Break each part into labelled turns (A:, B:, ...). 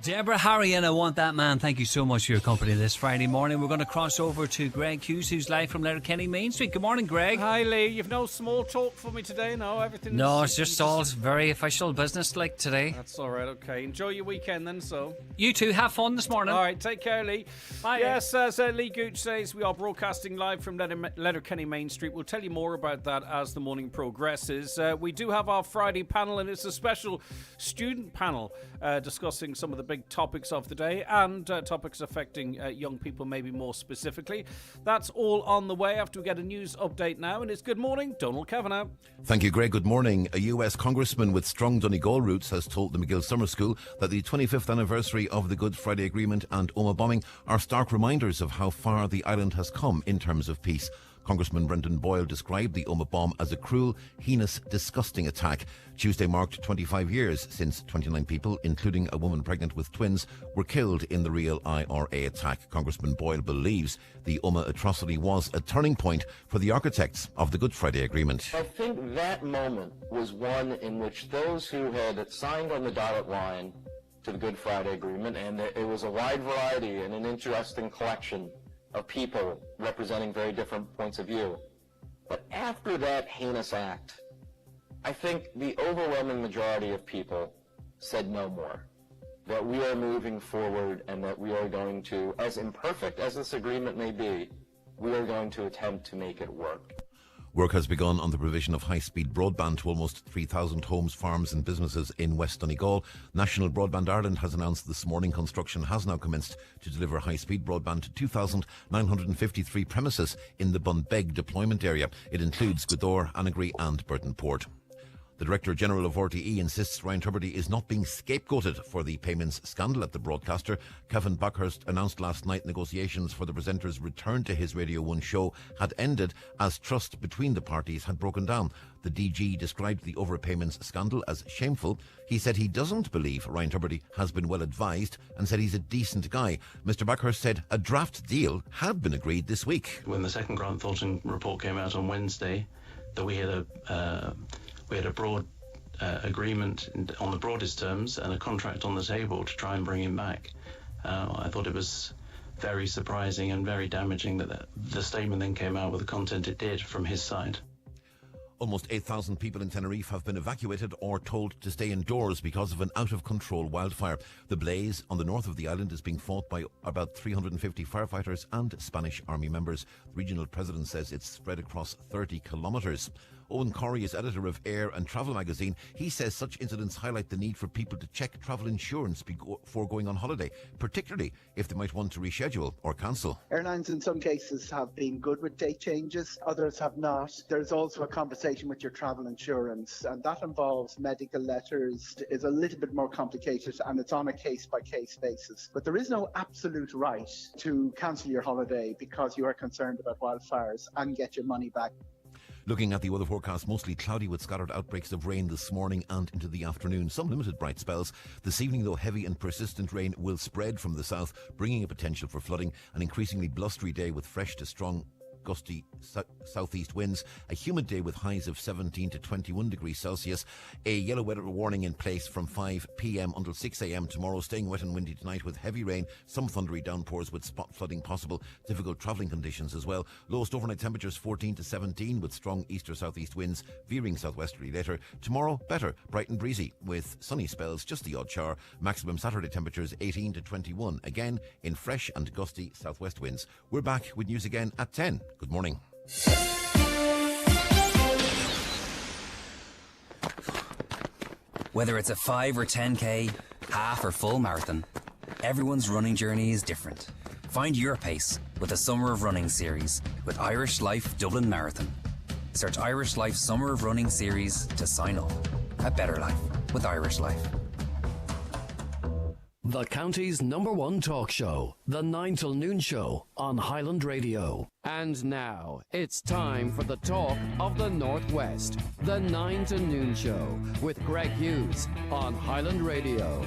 A: Deborah, Harry and I Want That Man, thank you so much for your company this Friday morning. We're going to cross over to Greg Hughes, who's live from Letterkenny Main Street. Good morning, Greg.
B: Hi, Lee. You've no small talk for me today, no? Everything's...
A: No, it's just all very official business like today.
B: That's all right, okay. Enjoy your weekend then, so.
A: You too, have fun this morning.
B: All right, take care, Lee.
A: Bye.
B: Yes, as Lee Gooch says, we are broadcasting live from Letterkenny Main Street. We'll tell you more about that as the morning progresses. We do have our Friday panel, and it's a special student panel discussing some of the big topics of the day and topics affecting young people maybe more specifically. That's all on the way after we get a news update now, and it's Good Morning, Donald Kavanagh.
C: Thank you, Greg. Good morning. A US congressman with strong Donegal roots has told the McGill Summer School that the 25th anniversary of the Good Friday Agreement and Omagh bombing are stark reminders of how far the island has come in terms of peace. Congressman Brendan Boyle described the Omagh bomb as a cruel, heinous, disgusting attack. Tuesday marked 25 years since 29 people, including a woman pregnant with twins, were killed in the real IRA attack. Congressman Boyle believes the Omagh atrocity was a turning point for the architects of the Good Friday Agreement.
D: I think that moment was one in which those who had signed on the dotted line to the Good Friday Agreement, and it was a wide variety and an interesting collection of people representing very different points of view. But after that heinous act, I think the overwhelming majority of people said no more. That we are moving forward and that we are going to, as imperfect as this agreement may be, we are going to attempt to make it work.
C: Work has begun on the provision of high-speed broadband to almost 3,000 homes, farms and businesses in West Donegal. National Broadband Ireland has announced this morning construction has now commenced to deliver high-speed broadband to 2,953 premises in the Bunbeg deployment area. It includes Gweedore, Annagry and Burtonport. The Director General of RTE insists Ryan Tubridy is not being scapegoated for the payments scandal at the broadcaster. Kevin Buckhurst announced last night negotiations for the presenter's return to his Radio 1 show had ended as trust between the parties had broken down. The DG described the overpayments scandal as shameful. He said he doesn't believe Ryan Tubridy has been well advised and said he's a decent guy. Mr Buckhurst said a draft deal had been agreed this week.
E: When the second Grant Thornton report came out on Wednesday, that we had a broad agreement on the broadest terms and a contract on the table to try and bring him back. I thought it was very surprising and very damaging that the statement then came out with the content it did from his side.
C: Almost 8,000 people in Tenerife have been evacuated or told to stay indoors because of an out-of-control wildfire. The blaze on the north of the island is being fought by about 350 firefighters and Spanish Army members. The regional president says it's spread across 30 kilometres. Owen Corrie is editor of Air and Travel magazine. He says such incidents highlight the need for people to check travel insurance before going on holiday, particularly if they might want to reschedule or cancel.
F: Airlines in some cases have been good with date changes, others have not. There's also a conversation with your travel insurance, and that involves medical letters. It's a little bit more complicated and it's on a case-by-case basis. But there is no absolute right to cancel your holiday because you are concerned about wildfires and get your money back.
C: Looking at the weather forecast, mostly cloudy with scattered outbreaks of rain this morning and into the afternoon. Some limited bright spells. This evening, though, heavy and persistent rain will spread from the south, bringing a potential for flooding. An increasingly blustery day with fresh to strong gusty southeast winds, a humid day with highs of 17 to 21 degrees Celsius, a yellow weather warning in place from 5 p.m. until 6 a.m. tomorrow, staying wet and windy tonight with heavy rain, some thundery downpours with spot flooding possible, difficult travelling conditions as well. Lowest overnight temperatures 14 to 17 with strong east or southeast winds, veering southwesterly later. Tomorrow, better, bright and breezy with sunny spells, just the odd shower. Maximum Saturday temperatures 18 to 21, again in fresh and gusty southwest winds. We're back with news again at 10. Good morning.
G: Whether it's a 5 or 10k, half or full marathon, everyone's running journey is different. Find your pace with the Summer of Running series with Irish Life Dublin Marathon. Search Irish Life Summer of Running series to sign up. A better life with Irish Life.
H: The county's #1 talk show, the 9 till noon show on Highland Radio. And now, it's time for the talk of the Northwest, the 9 to noon show with Greg Hughes on Highland Radio.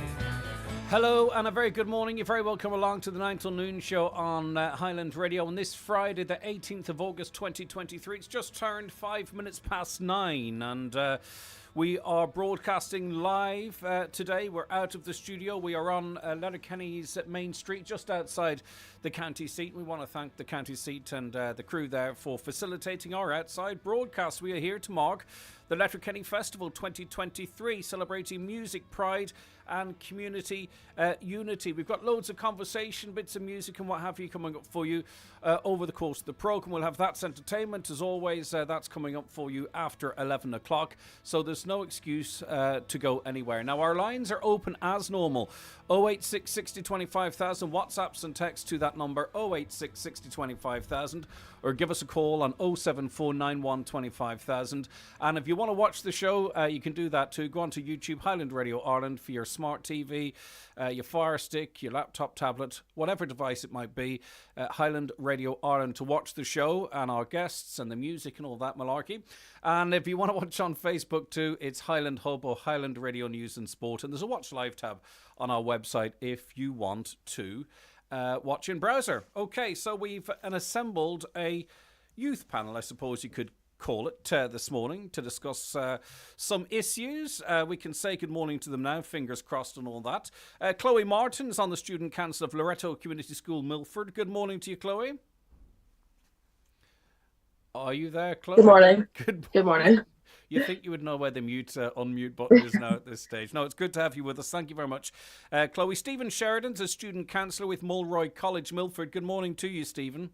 B: Hello and a very good morning. You're very welcome along to the 9 till noon show on Highland Radio on this Friday, the 18th of August 2023. It's just turned 5 minutes past 9 and We are broadcasting live today. We're out of the studio. We are on Letterkenny's main street, just outside the county seat. We want to thank the county seat and the crew there for facilitating our outside broadcast. We are here to mark the Letterkenny Festival 2023, celebrating music, pride and community unity. We've got loads of conversation, bits of music and what have you coming up for you over the course of the programme. We'll have That's Entertainment, as always. That's coming up for you after 11 o'clock, so there's no excuse to go anywhere. Now, our lines are open as normal. 086 60 25,000, WhatsApps and text to that number, 086 60 25,000, or give us a call on 07491 25,000. And if you want to watch the show, you can do that too. Go on to YouTube, Highland Radio Ireland, for your smart TV, your Fire Stick, your laptop, tablet, whatever device it might be, Highland Radio Ireland, to watch the show and our guests and the music and all that malarkey. And if you want to watch on Facebook too, it's Highland Hub or Highland Radio News and Sport. And there's a Watch Live tab on our website if you want to watch in browser. Okay, so we've assembled a youth panel, I suppose you could call it, this morning to discuss some issues. We can say good morning to them now, fingers crossed and all that. Chloe Martin is on the Student Council of Loretto Community School, Milford. Good morning to you, Chloe. Are you there, Chloe?
I: Good morning.
B: Good morning. You think you would know where the unmute button is now at this stage. No, it's good to have you with us. Thank you very much. Chloe, Stephen Sheridan's a student councillor with Mulroy College, Milford. Good morning to you, Stephen.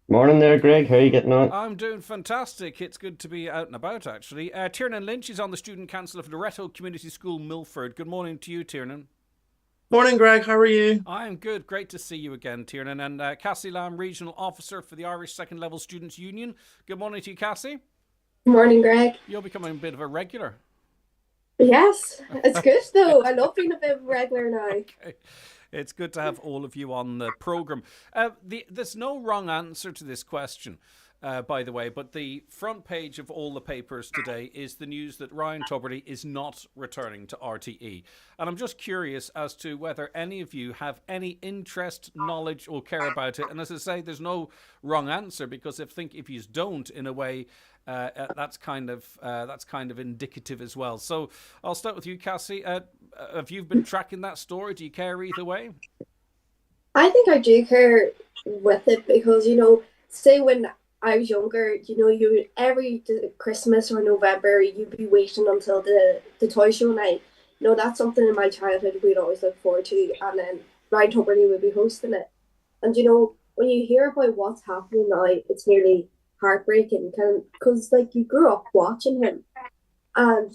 J: Morning there, Greg. How are you getting on?
B: I'm doing fantastic. It's good to be out and about, actually. Tiernan Lynch is on the Student Council of Loretto Community School, Milford. Good morning to you, Tiernan.
K: Morning, Greg. How are you?
B: I'm good. Great to see you again, Tiernan. And Cassie Lamb, Regional Officer for the Irish Second Level Students' Union. Good morning to you, Cassie.
I: Good morning, Greg.
B: You're becoming a bit of a regular.
I: Yes, it's good though. I love being a bit of a regular now.
B: Okay. It's good to have all of you on the programme. There's no wrong answer to this question, by the way, but the front page of all the papers today is the news that Ryan Tubridy is not returning to RTE. And I'm just curious as to whether any of you have any interest, knowledge or care about it. And as I say, there's no wrong answer, because if you don't, in a way, that's kind of indicative as well. So I'll start with you, Cassie. Have you been tracking that story? Do you care either way?
I: I think I do care with it because, say when I was younger, you would every Christmas or November, you'd be waiting until the toy show night. That's something in my childhood we'd always look forward to, and then Ryan Tubridy would be hosting it. And when you hear about what's happening now, it's nearly heartbreaking, because you grew up watching him, and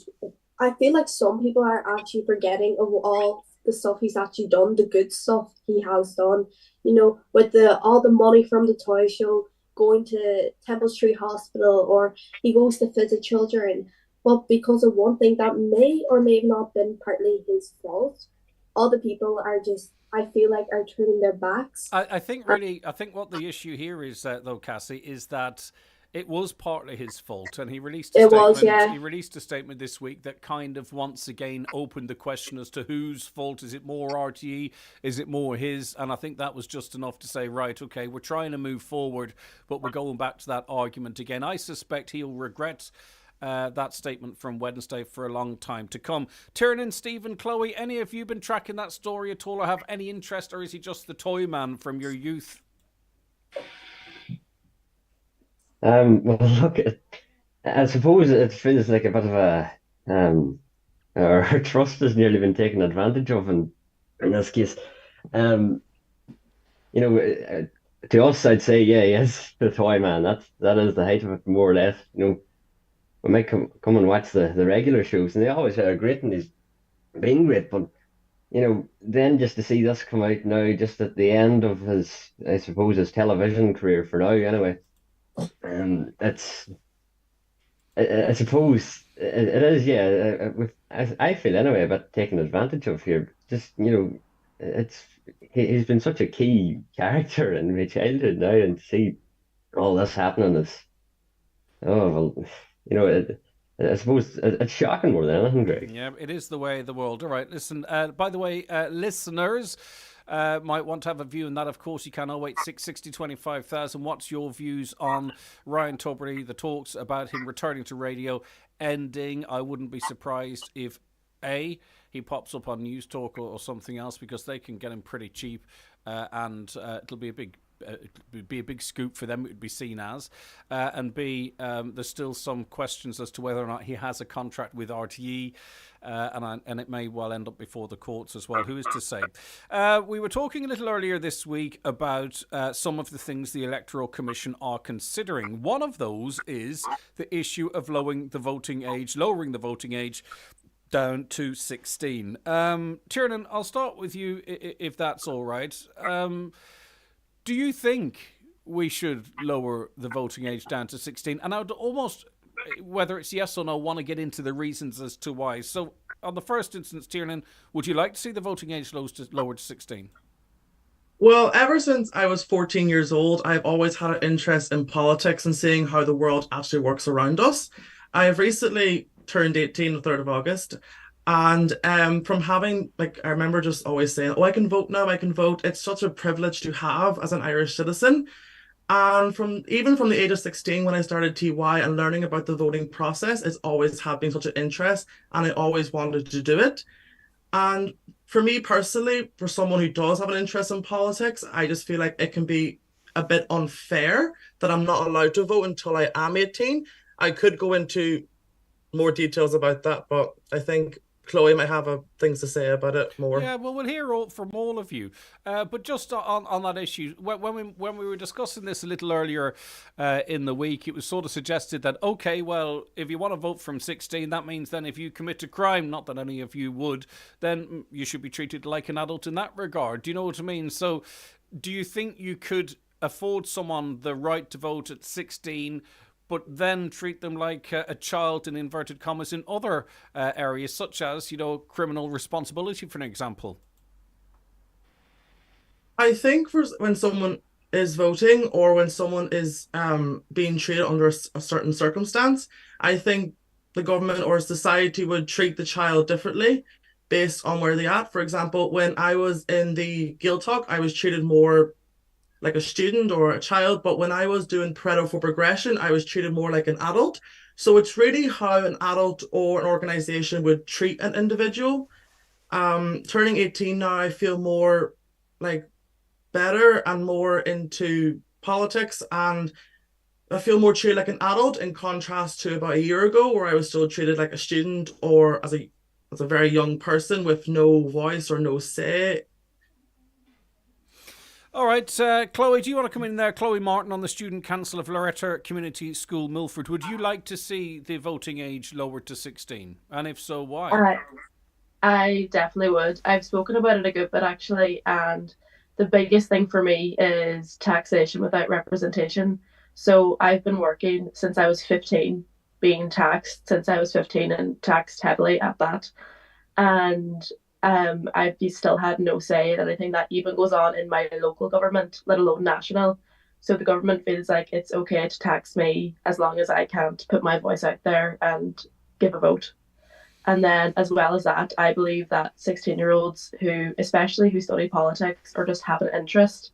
I: I feel like some people are actually forgetting of all the stuff he's actually done, the good stuff he has done, with all the money from the toy show, going to Temple Street Hospital, or he goes to visit children, but because of one thing that may or may have not been partly his fault, all the people are just, I feel like, are turning their backs.
B: I think what the issue here is, though, Cassie, is that it was partly his fault, and he released a statement. He released a statement this week that kind of once again opened the question as to whose fault. Is it more RTE? Is it more his? And I think that was just enough to say, right, okay, we're trying to move forward, but we're going back to that argument again. I suspect he'll regret that statement from Wednesday for a long time to come. Tiernan, Stephen, Chloe, any of you been tracking that story at all, or have any interest, or is he just the toy man from your youth?
J: Well, look, I suppose it feels like a bit of our trust has nearly been taken advantage of in this case. To us, I'd say, yeah, he is the toy man. That is the height of it, more or less. We might come and watch the regular shows, and they always are great, and he's been great. But then just to see this come out now, just at the end of his television career for now, anyway. I suppose it is, yeah. I feel anyway a bit taken advantage of here. Just he's been such a key character in my childhood now, and to see all this happening is, I suppose it's shocking more than anything, Greg.
B: Yeah, it is the way of the world. All right, listen. By the way, listeners might want to have a view on that. Of course, you can 086 60 25,000. What's your views on Ryan Tubridy, the talks about him returning to radio? ending. I wouldn't be surprised if he pops up on News Talk or something else, because they can get him pretty cheap, and it'll be a big scoop for them. It would be seen as, and B, there's still some questions as to whether or not he has a contract with RTE, and it may well end up before the courts as well. Who is to say? We were talking a little earlier this week about some of the things the Electoral Commission are considering. One of those is the issue of lowering the voting age down to 16. Tiernan, I'll start with you if that's all right. Do you think we should lower the voting age down to 16? And I'd almost, whether it's yes or no, want to get into the reasons as to why. So, on the first instance, Tiernan, would you like to see the voting age lowered to 16?
K: Well, ever since I was 14 years old, I've always had an interest in politics and seeing how the world actually works around us. I've recently turned 18 the 3rd of August. And from having, I remember just always saying, oh, I can vote now, I can vote. It's such a privilege to have as an Irish citizen. And from the age of 16, when I started TY and learning about the voting process, it's always had been such an interest, and I always wanted to do it. And for me personally, for someone who does have an interest in politics, I just feel like it can be a bit unfair that I'm not allowed to vote until I am 18. I could go into more details about that, but I think Chloe might have things to say about it more.
B: Yeah, well, we'll hear from all of you. But just on that issue, when we were discussing this a little earlier in the week, it was sort of suggested that, okay, well, if you want to vote from 16, that means then if you commit a crime, not that any of you would, then you should be treated like an adult in that regard. Do you know what I mean? So do you think you could afford someone the right to vote at 16, but then treat them like a child, in inverted commas, in other areas, such as, criminal responsibility, for an example?
K: I think when someone is voting, or when someone is being treated under a certain circumstance, I think the government or society would treat the child differently based on where they're at. For example, when I was in the Gaeltacht, I was treated more like a student or a child, but when I was doing Pareto for Progression, I was treated more like an adult. So it's really how an adult or an organization would treat an individual. Turning 18 now, I feel more better and more into politics, and I feel more treated like an adult, in contrast to about a year ago, where I was still treated like a student or as a very young person with no voice or no say.
B: All right, Chloe, do you want to come in there? Chloe Martin on the Student Council of Loreto Community School, Milford. Would you like to see the voting age lowered to 16? And if so, why?
L: I definitely would. I've spoken about it a good bit, actually, and the biggest thing for me is taxation without representation. So I've been working since I was 15, being taxed since I was 15, and taxed heavily at that. And I've still had no say in anything that even goes on in my local government, let alone national. So the government feels like it's okay to tax me as long as I can't put my voice out there and give a vote. And then, as well as that, I believe that 16-year-olds especially who study politics or just have an interest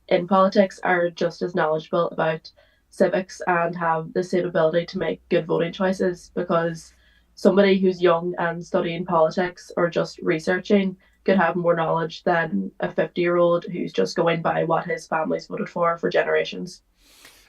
L: in politics, are just as knowledgeable about civics and have the same ability to make good voting choices, because somebody who's young and studying politics or just researching could have more knowledge than a 50-year-old who's just going by what his family's voted for generations.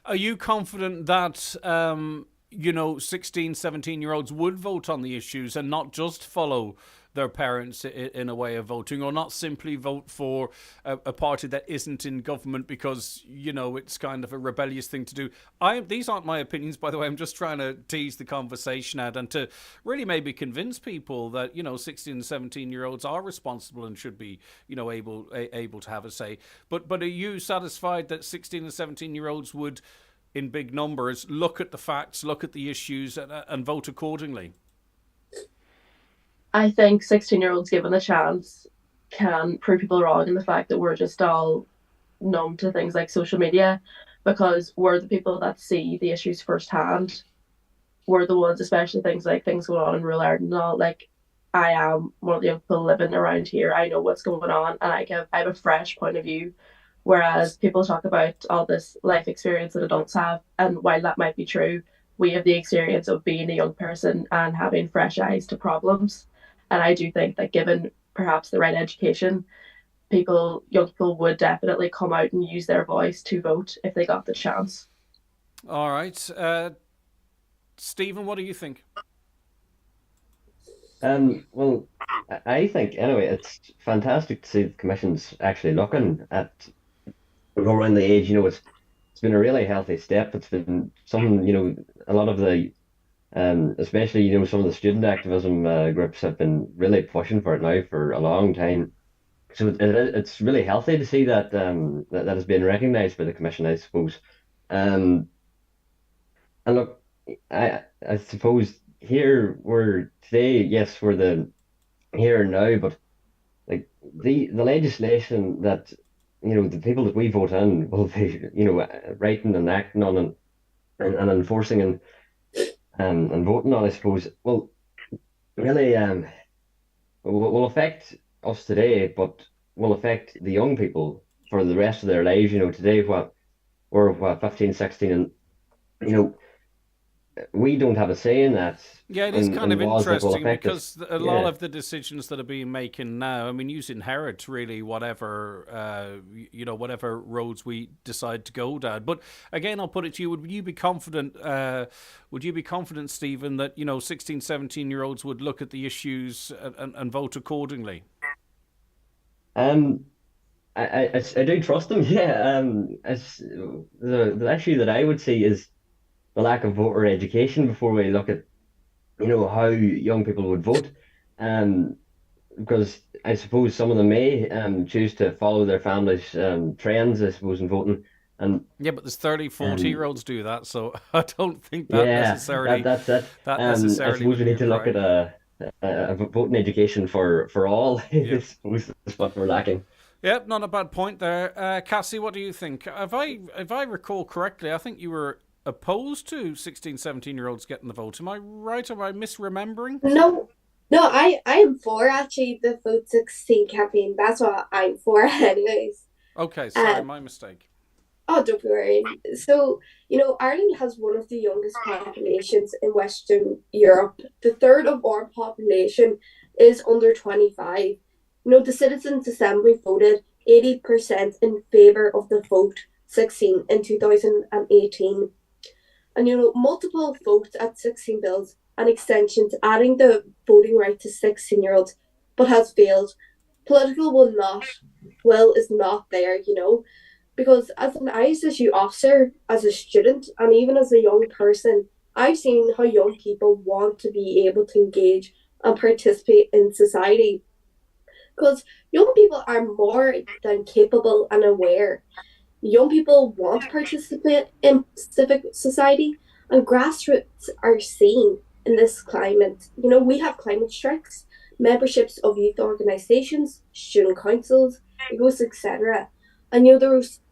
B: Are you confident that 16, 17-year-olds would vote on the issues and not just follow their parents in a way of voting, or not simply vote for a party that isn't in government because, it's kind of a rebellious thing to do? These aren't my opinions, by the way. I'm just trying to tease the conversation out and to really maybe convince people that, 16 and 17-year-olds are responsible and should be, able to have a say. But are you satisfied that 16 and 17-year-olds would, in big numbers, look at the facts, look at the issues and vote accordingly?
L: I think 16-year-olds given the chance can prove people wrong in the fact that we're just all numb to things like social media, because we're the people that see the issues firsthand. We're the ones, especially things going on in rural Ireland and all. I am one of the young people living around here. I know what's going on, and I have a fresh point of view. Whereas people talk about all this life experience that adults have, and while that might be true, we have the experience of being a young person and having fresh eyes to problems. And I do think that given perhaps the right education, young people would definitely come out and use their voice to vote if they got the chance.
B: All right. Stephen, what do you think?
J: Well, I think anyway, it's fantastic to see the commission's actually looking at lowering the age. It's been a really healthy step. It's been something, a lot of the, especially, some of the student activism groups have been really pushing for it now for a long time. So it's really healthy to see that that has been recognised by the commission, I suppose. And look, I suppose here we're today, yes, we're the here and now, but like the legislation that the people that we vote in will be writing and acting on and enforcing and voting on, I suppose, will really will affect us today, but will affect the young people for the rest of their lives. Today we're 15, 16, and we don't have a say in that.
B: Yeah, it is kind of
J: laws that will
B: interesting
J: affect
B: because
J: us.
B: a lot of the decisions that are being making now, I mean, you inherit really whatever, whatever roads we decide to go down. But again, I'll put it to you, would you be confident, Stephen, that, 16, 17-year-olds would look at the issues and vote accordingly?
J: I do trust them, yeah. The issue that I would see is the lack of voter education before we look at how young people would vote, because I suppose some of them may choose to follow their families' trends, I suppose, in voting. And
B: yeah, but there's 30, 40-year-olds do that, so I don't think that
J: yeah,
B: necessarily.
J: that's it.
B: That
J: I suppose we need to look at a voting education for all.
B: Yeah.
J: I suppose that's what we're lacking.
B: Yep, not a bad point there. Cassie, what do you think? If I recall correctly, I think you were opposed to 16, 17-year-olds getting the vote. Am I right? Am I misremembering?
I: No, I am for actually the Vote 16 campaign. That's what I'm for anyways.
B: Okay, sorry, my mistake.
I: Oh, don't be worried. So, Ireland has one of the youngest populations in Western Europe. The third of our population is under 25. The Citizens' Assembly voted 80% in favour of the Vote 16 in 2018. And, multiple votes at 16 bills and extensions adding the voting right to 16-year-olds, but has failed. Political will is not there, because as an ISSU officer, as a student, and even as a young person, I've seen how young people want to be able to engage and participate in society. Because young people are more than capable and aware. Young people want to participate in civic society, and grassroots are seen in this climate. We have climate strikes, memberships of youth organisations, student councils, etc. And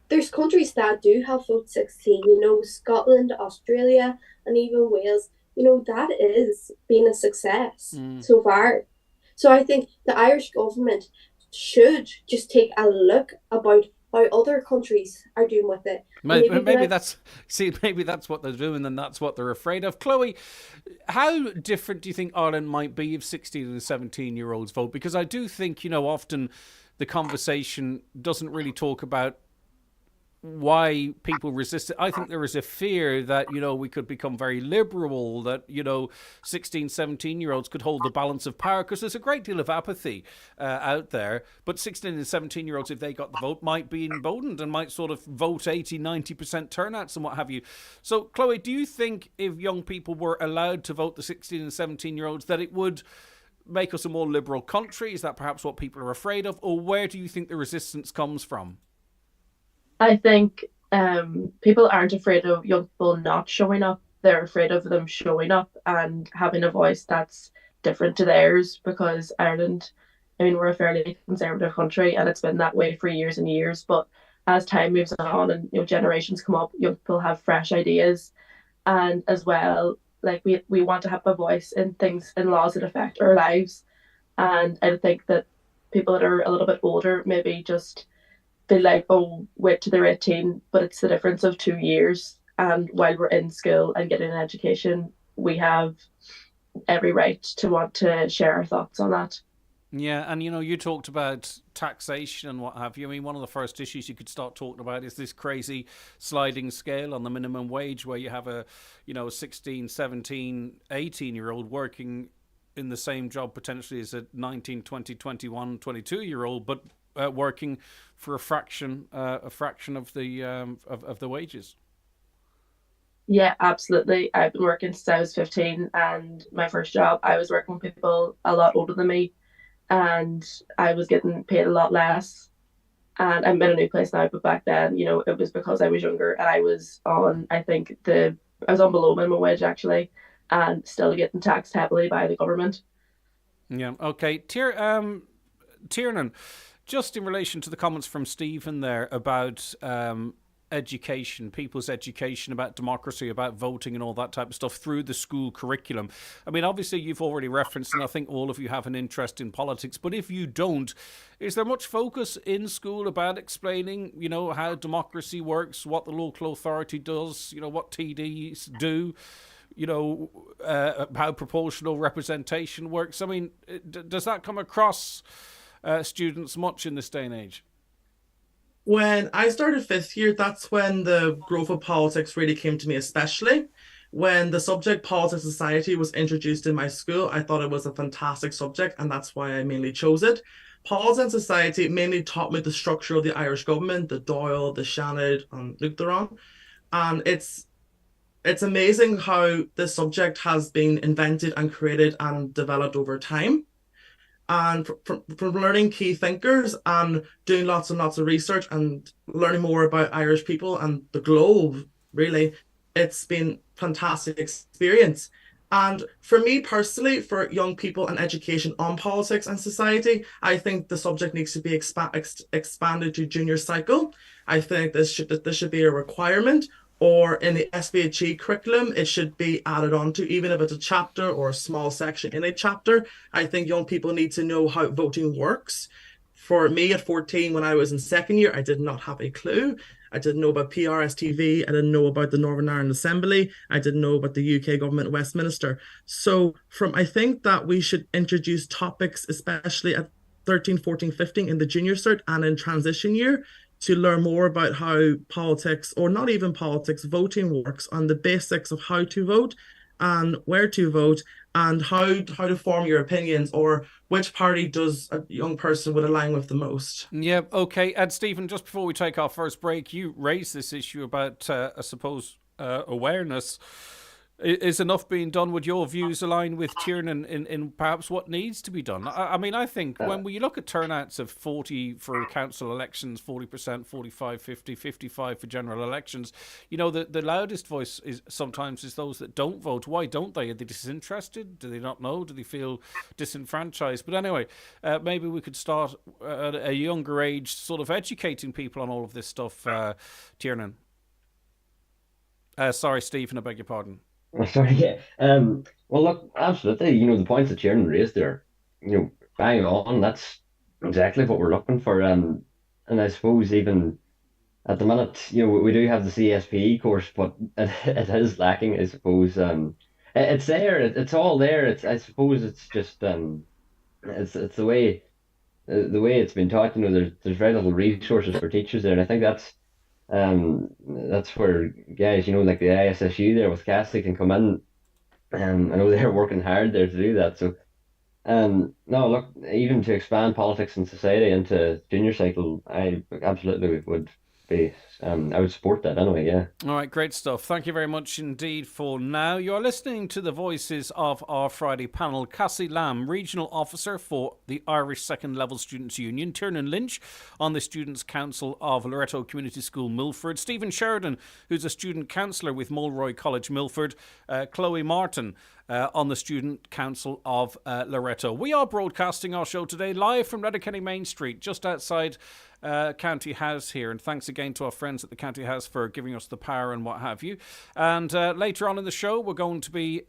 I: there's countries that do have Vote 16, Scotland, Australia, and even Wales. That is been a success so far. So I think the Irish government should just take a look about how other countries are doing with it.
B: Maybe that's what they're doing, and that's what they're afraid of. Chloe, how different do you think Ireland might be if 16 and 17-year-olds vote? Because I do think, often the conversation doesn't really talk about why people resist it. I think there is a fear that, we could become very liberal, that, 16, 17-year-olds could hold the balance of power, because there's a great deal of apathy out there. But 16 and 17-year-olds, if they got the vote, might be emboldened and might sort of vote 80, 90% turnouts and what have you. So, Chloe, do you think if young people were allowed to vote, the 16 and 17-year-olds, that it would make us a more liberal country? Is that perhaps what people are afraid of? Or where do you think the resistance comes from?
L: I think people aren't afraid of young people not showing up. They're afraid of them showing up and having a voice that's different to theirs, because Ireland, we're a fairly conservative country, and it's been that way for years and years. But as time moves on and generations come up, young people have fresh ideas, and as well, like we want to have a voice in things and laws that affect our lives. And I think that people that are a little bit older maybe just feel like, oh, wait till they're 18, but it's the difference of 2 years. And while we're in school and getting an education, we have every right to want to share our thoughts on that.
B: Yeah, and you talked about taxation and what have you. I mean, one of the first issues you could start talking about is this crazy sliding scale on the minimum wage, where you have a 16, 17, 18-year-old working in the same job potentially as a 19, 20, 21, 22-year-old, but working for a fraction of the wages.
L: Yeah, absolutely. I've been working since I was 15, and my first job, I was working with people a lot older than me, and I was getting paid a lot less. And I'm in a new place now, but back then, it was because I was younger, and I was on, I was on below minimum wage actually, and still getting taxed heavily by the government.
B: Yeah. Okay. Tiernan, just in relation to the comments from Stephen there about education, people's education about democracy, about voting and all that type of stuff through the school curriculum. I mean, obviously you've already referenced, and I think all of you have an interest in politics, but if you don't, is there much focus in school about explaining, how democracy works, what the local authority does, what TDs do, how proportional representation works? I mean, does that come across students much in this day and age?
K: When I started 5th year, that's when the growth of politics really came to me, especially when the subject politics society was introduced in my school. I thought it was a fantastic subject, and that's why I mainly chose it. Politics and society mainly taught me the structure of the Irish government, the Doyle, the Seanad, and Lutheran. And it's amazing how this subject has been invented and created and developed over time. And from learning key thinkers and doing lots and lots of research and learning more about Irish people and the globe, really, it's been a fantastic experience. And for me personally, for young people and education on politics and society, I think the subject needs to be expanded to junior cycle. I think this should be a requirement, or in the SPHE curriculum, it should be added on to, even if it's a chapter or a small section in a chapter. I think young people need to know how voting works. For me at 14, when I was in 2nd year, I did not have a clue. I didn't know about PRSTV. I didn't know about the Northern Ireland Assembly. I didn't know about the UK government, Westminster. So I think that we should introduce topics, especially at 13, 14, 15 in the junior cert and in transition year, to learn more about how politics, or not even politics, voting works, on the basics of how to vote and where to vote and how to form your opinions, or which party does a young person would align with the most.
B: Yeah, okay. And Stephen, just before we take our first break, you raised this issue about, I suppose, awareness. Is enough being done? Would your views align with Tiernan in perhaps what needs to be done? I mean, I think when we look at turnouts of 40 for council elections, 40%, 45, 50, 55 for general elections, the loudest voice is sometimes those that don't vote. Why don't they? Are they disinterested? Do they not know? Do they feel disenfranchised? But anyway, maybe we could start at a younger age, sort of educating people on all of this stuff, Tiernan. Sorry, Stephen, I beg your pardon.
J: Sorry, yeah. Well, look, absolutely. The points that Tiernan raised there, bang on. That's exactly what we're looking for. And I suppose even at the minute, we do have the CSPE course, but it is lacking, I suppose. It's there. It's all there. I suppose it's just it's the way it's been taught. There's very little resources for teachers there, and I think that's where guys, like the ISSU there with Cassie can come in. I know they're working hard there to do that. So, no, look, even to expand politics and society into junior cycle, I absolutely would be. I would support that anyway. Yeah.
B: All right, great stuff. Thank you very much indeed for now. You're listening to the voices of our Friday panel: Cassie Lamb, Regional Officer for the Irish Second Level Students' Union; Tiernan Lynch on the Students' Council of Loreto Community School, Milford; Stephen Sheridan, who's a Student Councillor with Mulroy College, Milford; Chloe Martin on the Student Council of Loreto. We are broadcasting our show today live from Letterkenny Main Street, just outside County House here. And thanks again to our friends at the County House for giving us the power and what have you. And later on in the show, we're going to be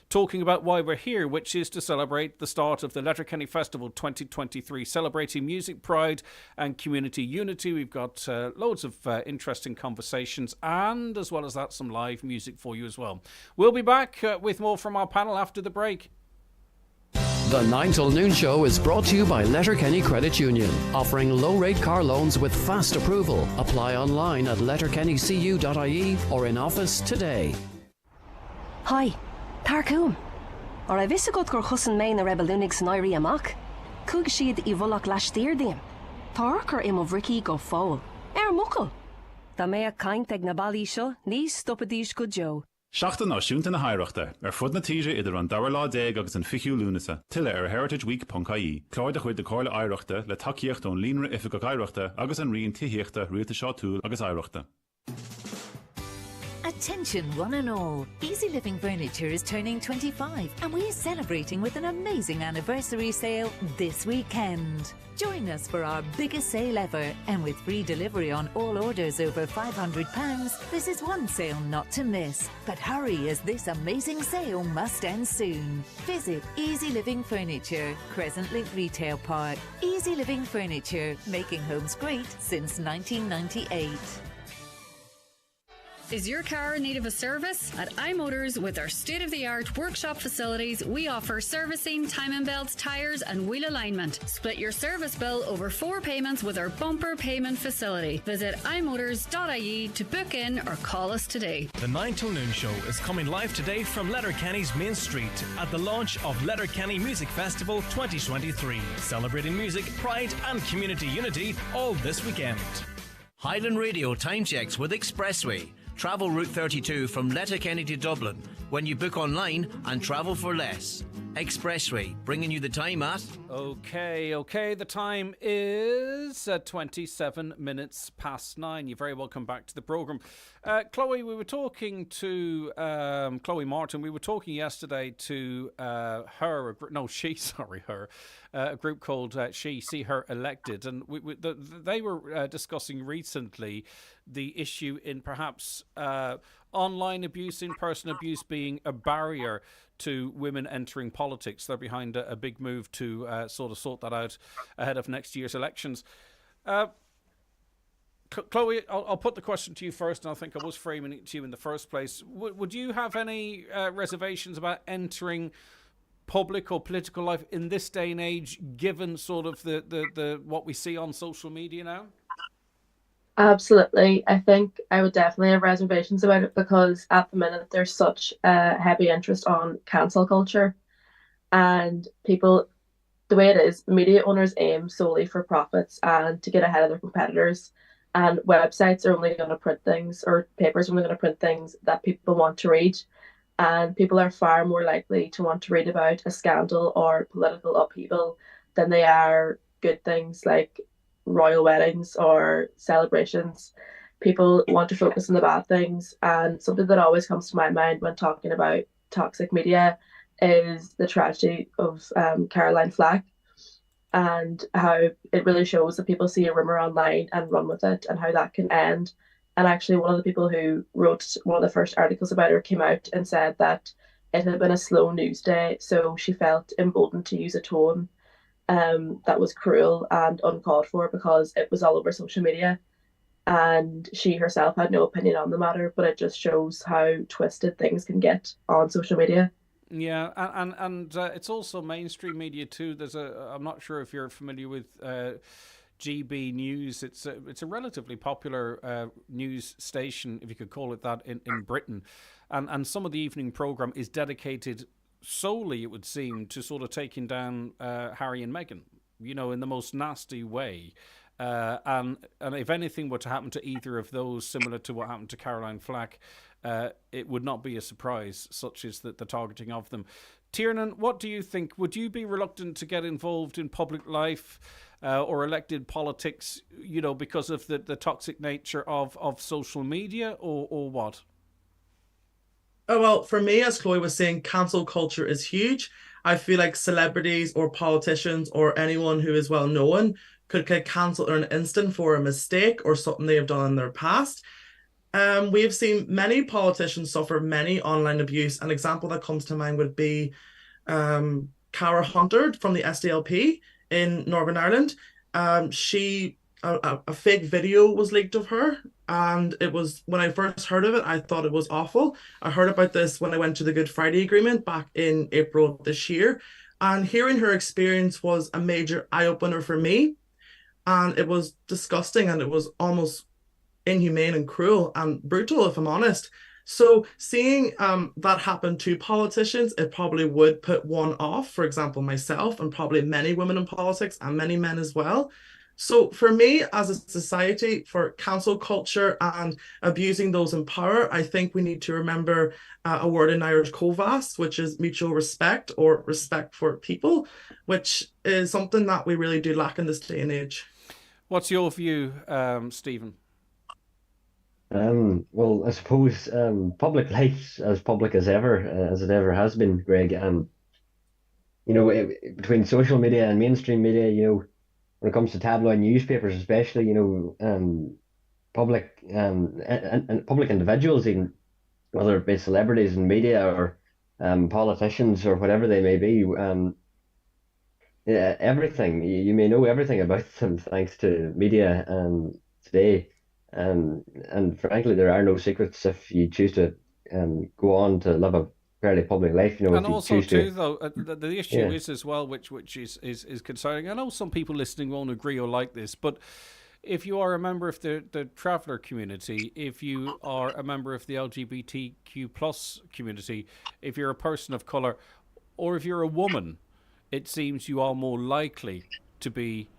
B: talking about why we're here, which is to celebrate the start of the Letterkenny Festival 2023, celebrating music pride and community unity. We've got loads of interesting conversations and, as well as that, some live music for you as well. We'll be back with more from our panel after the break.
H: The 9 till noon show is brought to you by Letterkenny Credit Union, offering low-rate car loans with fast approval. Apply online at letterkennycu.ie or in office today.
M: Hi, Tarcún. Or I vis gur chusan mé na rebelúnig san éirí amach. Cúg siad I bhulach leis tírdíam. Tarcar im of Ricky go fáil. Muckle. Tá mé a caint ag na bailí seo, níos stoppadís go Joe.
N: Seachtain náisiúnta na haireachta, fud na tíre idir an dair lá déag agus an fichiú lúnasa, tuile heritageweek.ie. Cláir de chuid de cóirla aireachta le takeíocht ón líonra ifig aireachta agus an rion tíhíochta rialta seo túil agus aireachta.
O: Attention one and all. Easy Living Furniture is turning 25 and we are celebrating with an amazing anniversary sale this weekend. Join us for our biggest sale ever, and with free delivery on all orders over £500, this is one sale not to miss. But hurry, as this amazing sale must end soon. Visit Easy Living Furniture, Crescent Link Retail Park. Easy Living Furniture, making homes great since 1998.
P: Is your car in need of a service? At iMotors, with our state-of-the-art workshop facilities, we offer servicing, timing belts, tyres and wheel alignment. Split your service bill over 4 payments with our bumper payment facility. Visit imotors.ie to book in or call us today.
Q: The 9 till noon show is coming live today from Letterkenny's Main Street at the launch of Letterkenny Music Festival 2023, celebrating music, pride and community unity all this weekend.
R: Highland Radio time checks with Expressway. Travel Route 32 from Letterkenny to Dublin when you book online and travel for less. Expressway, bringing you the time at...
B: Okay, the time is 27 minutes past 9. You're very welcome back to the programme. Chloe, we were talking to Chloe Martin. We were talking yesterday to a group called She, See Her Elected. And they were discussing recently the issue in perhaps online abuse, in-person abuse being a barrier to women entering politics. They're behind a big move to sort that out ahead of next year's elections. Chloe, I'll put the question to you first, and I think I was framing it to you in the first place. Would you have any reservations about entering public or political life in this day and age, given sort of the what we see on social media now?
L: Absolutely. I think I would definitely have reservations about it because at the minute there's such a heavy interest on cancel culture, and people, the way it is, media owners aim solely for profits and to get ahead of their competitors, and websites are only going to print things, or papers are only going to print things that people want to read, and people are far more likely to want to read about a scandal or political upheaval than they are good things like royal weddings or celebrations. People want to focus on the bad things, and something that always comes to my mind when talking about toxic media is the tragedy of Caroline Flack, and how it really shows that people see a rumour online and run with it, and how that can end. And actually, one of the people who wrote one of the first articles about her came out and said that it had been a slow news day, so she felt emboldened to use a tone that was cruel and uncalled for because it was all over social media, and she herself had no opinion on the matter, but it just shows how twisted things can get on social media.
B: Yeah, and it's also mainstream media too. I'm not sure if you're familiar with GB News. It's a relatively popular news station, if you could call it that, in Britain, and some of the evening programme is dedicated solely, it would seem, to sort of taking down Harry and Meghan, in the most nasty way. And if anything were to happen to either of those, similar to what happened to Caroline Flack, it would not be a surprise, such as the targeting of them. Tiernan, what do you think? Would you be reluctant to get involved in public life or elected politics, because of the toxic nature of social media, or what?
K: Oh, well, for me, as Chloe was saying, cancel culture is huge. I feel like celebrities or politicians or anyone who is well known could get cancelled in an instant for a mistake or something they have done in their past. We have seen many politicians suffer many online abuse. An example that comes to mind would be Cara Hunter from the SDLP in Northern Ireland. A fake video was leaked of her, and it was, when I first heard of it, I thought it was awful. I heard about this when I went to the Good Friday Agreement back in April this year, and hearing her experience was a major eye-opener for me, and it was disgusting, and it was almost inhumane and cruel and brutal, if I'm honest. So seeing that happen to politicians, it probably would put one off, for example, myself, and probably many women in politics and many men as well. So for me, as a society, for cancel culture and abusing those in power, I think we need to remember a word in Irish, cóvas, which is mutual respect or respect for people, which is something that we really do lack in this day and age.
B: What's your view, Stephen?
J: Well, I suppose public life as public as ever, as it ever has been, Greg. Between social media and mainstream media, when it comes to tabloid newspapers, especially, public and public individuals, even whether it be celebrities in media or politicians or whatever they may be, everything you may know everything about them thanks to media today. And frankly, there are no secrets if you choose to go on to live a fairly public life.
B: And also too, though, the issue is as well, which is concerning. I know some people listening won't agree or like this, but if you are a member of the traveller community, if you are a member of the LGBTQ plus community, if you're a person of colour, or if you're a woman, it seems you are more likely to be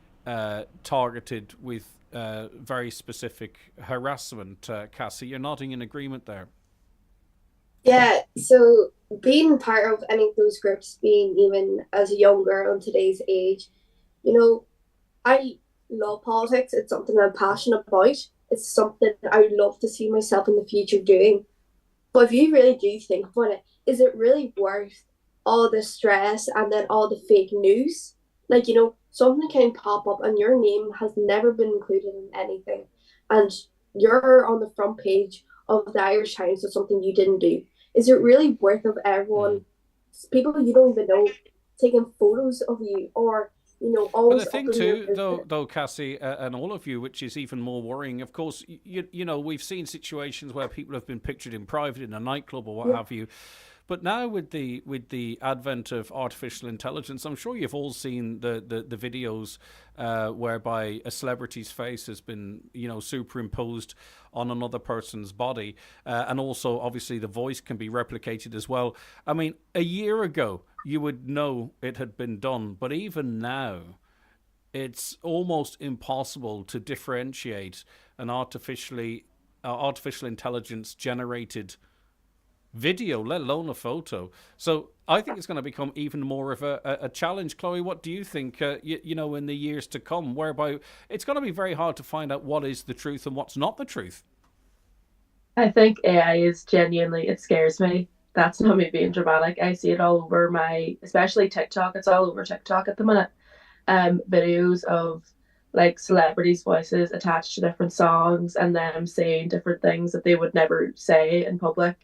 B: targeted with very specific harassment. Cassie, you're nodding in agreement there.
I: Yeah, so being part of any of those groups, being even as a young girl in today's age, I love politics. It's something I'm passionate about. It's something I would love to see myself in the future doing. But if you really do think about it, is it really worth all the stress and then all the fake news? Something can pop up and your name has never been included in anything, and you're on the front page of the Irish Times of something you didn't do. Is it really worth of everyone, people you don't even know, taking photos of you or always?
B: But the thing too, though, Cassie, and all of you, which is even more worrying, of course, we've seen situations where people have been pictured in private in a nightclub or what have you. But now with the advent of artificial intelligence, I'm sure you've all seen the videos whereby a celebrity's face has been, superimposed on another person's body. And also, obviously, the voice can be replicated as well. I mean, a year ago, you would know it had been done. But even now, it's almost impossible to differentiate an artificial intelligence generated video, let alone a photo. So I think it's going to become even more of a challenge. Chloe, what do you think, in the years to come, whereby it's going to be very hard to find out what is the truth and what's not the truth?
L: I think AI is genuinely, it scares me. That's not me being dramatic. I see it all over especially TikTok. It's all over TikTok at the minute. Videos of celebrities' voices attached to different songs and them saying different things that they would never say in public.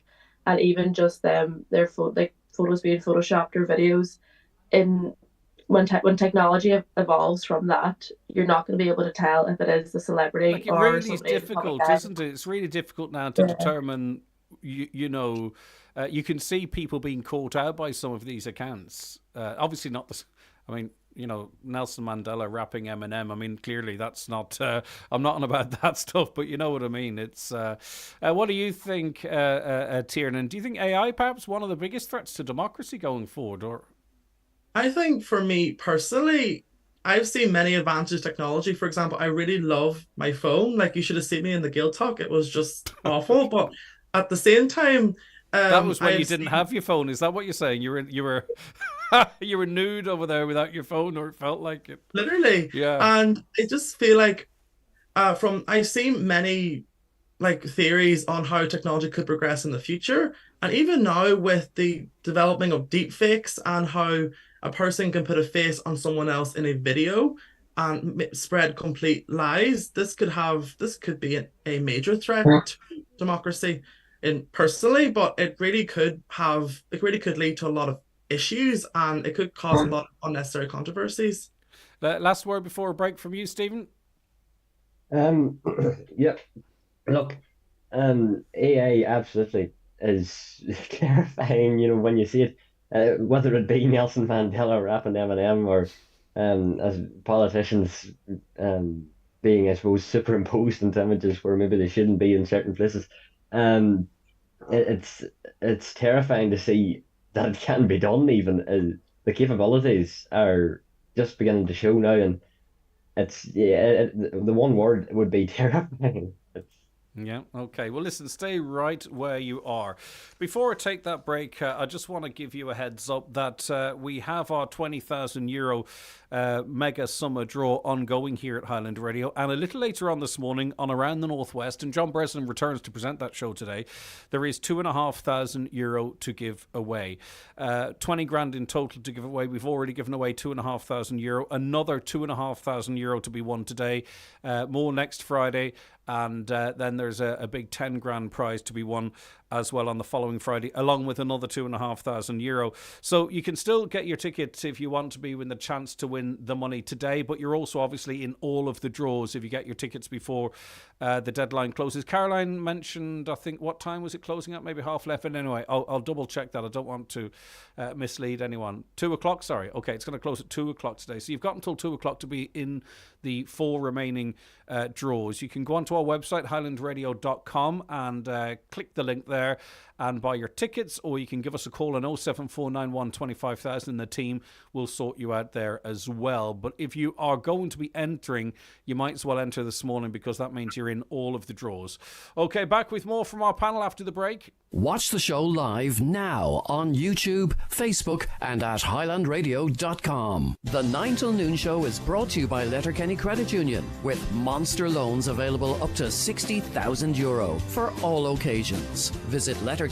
L: And even just them, their photos being photoshopped or videos. When technology evolves from that, you're not going to be able to tell if it is the celebrity
B: it
L: or
B: really is difficult, isn't it? It's really difficult now to determine. You can see people being caught out by some of these accounts. Obviously, not the. I mean, Nelson Mandela rapping Eminem. I mean, clearly that's not, I'm not on about that stuff, but you know what I mean. It's, what do you think, Tiernan? Do you think AI perhaps one of the biggest threats to democracy going forward? Or
K: I think for me personally, I've seen many advances technology. For example, I really love my phone. You should have seen me in the Guild Talk. It was just awful. But at the same time,
B: that was when you didn't have your phone. Is that what you're saying? You were you were nude over there without your phone, or it felt like it.
K: Literally.
B: Yeah.
K: And I just feel like I've seen many theories on how technology could progress in the future. And even now with the developing of deep fakes and how a person can put a face on someone else in a video, and spread complete lies, this could be a major threat to democracy personally, but it really could lead to a lot of issues, and it could cause a lot of unnecessary controversies.
B: Last word before a break from you, Stephen.
J: Yeah. Look, AI absolutely is terrifying. You know, when you see it, whether it be Nelson Mandela rapping Eminem or as politicians being, I suppose, superimposed into images where maybe they shouldn't be in certain places. It's terrifying to see that it can be done. Even the capabilities are just beginning to show now, and the one word would be terrifying.
B: Yeah, okay. Well, listen, stay right where you are. Before I take that break, I just want to give you a heads up that we have our €20,000 mega summer draw ongoing here at Highland Radio. And a little later on this morning on Around the Northwest, and John Breslin returns to present that show today, there is €2,500 to give away. 20 grand in total to give away. We've already given away €2,500. Another €2,500 to be won today. More next Friday. And then there's a big 10 grand prize to be won as well on the following Friday, along with another €2,500. So you can still get your tickets if you want to be in the chance to win the money today, but you're also obviously in all of the draws if you get your tickets before the deadline closes. Caroline mentioned, I think, what time was it closing at? Maybe 11:30. Anyway, I'll double check that. I don't want to mislead anyone. 2 o'clock, sorry. Okay, it's going to close at 2 o'clock today. So you've got until 2 o'clock to be in the 4 remaining draws. You can go onto our website, highlandradio.com, and click the link there and buy your tickets, or you can give us a call on 07491 25,000 and the team will sort you out there as well. But if you are going to be entering, you might as well enter this morning, because that means you're in all of the draws. Okay, back with more from our panel after the break.
H: Watch the show live now on YouTube, Facebook and at highlandradio.com. The 9 till noon show is brought to you by Letterkenny Credit Union, with monster loans available up to €60,000 for all occasions. Visit letterkennycu.ie.